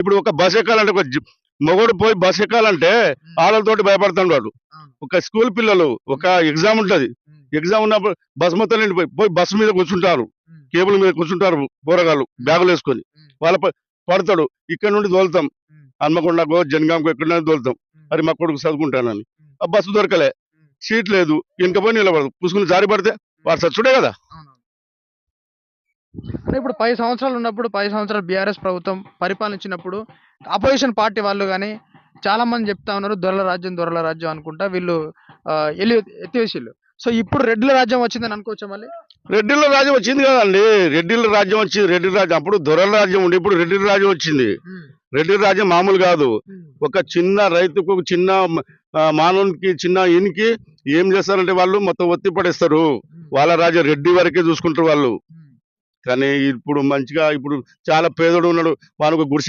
ఇప్పుడు ఒక బస్ ఎక్కాలంటే మొగోడు పోయి బస్ ఎక్కాలంటే ఆడలతోటి భయపడుతున్నాడు. ఒక స్కూల్ పిల్లలు ఒక ఎగ్జామ్ ఉంటది. ఎగ్జామ్ ఉన్నప్పుడు బస్ మొత్తం నిండిపోయి పోయి బస్ మీద కూర్చుంటారు. కేబుల్ మీద కూర్చుంటారు పోరగాళ్ళు బ్యాగులు వేసుకొని. వాళ్ళ పడతాడు. ఇక్కడ నుండి తోలుతాం. హన్మకొండకో జనగాంకో ఎక్కడైనా తోలుతాం. మరి మా కొడుకు చదువుకుంటానని. ఆ బస్సు దొరకలే. సీట్ లేదు. వెనక పోయి నిలబడదు. పుసుకుని జారి పడితే వాడు చచ్చుడే కదా. అంటే ఇప్పుడు 10 సంవత్సరాలు ఉన్నప్పుడు 10 సంవత్సరాలు బీఆర్ఎస్ ప్రభుత్వం పరిపాలించినప్పుడు అపోజిషన్ పార్టీ వాళ్ళు కానీ చాలా మంది చెప్తా ఉన్నారు దొరల రాజ్యం అనుకుంటా వీళ్ళు ఎత్తివేసిళ్ళు. సో ఇప్పుడు రెడ్ల రాజ్యం వచ్చిందని అనుకోవచ్చా మళ్ళీ? రెడ్డిల రాజ్యం వచ్చింది కదండి. రెడ్డిల రాజ్యం వచ్చింది. రెడ్డి రాజ్యం అప్పుడు దొరల రాజ్యం ఉండి ఇప్పుడు రెడ్డిల రాజ్యం వచ్చింది. రెడ్డి రాజ్యం మామూలు కాదు. ఒక చిన్న రైతుకు చిన్న మానవునికి చిన్న ఈయనకి ఏం చేస్తారంటే వాళ్ళు మొత్తం ఒత్తి పడేస్తారు. వాళ్ళ రాజ్యం రెడ్డి వరకే చూసుకుంటారు వాళ్ళు. కానీ ఇప్పుడు మంచిగా ఇప్పుడు చాలా పేదోడు ఉన్నాడు. వానికి గుడిసె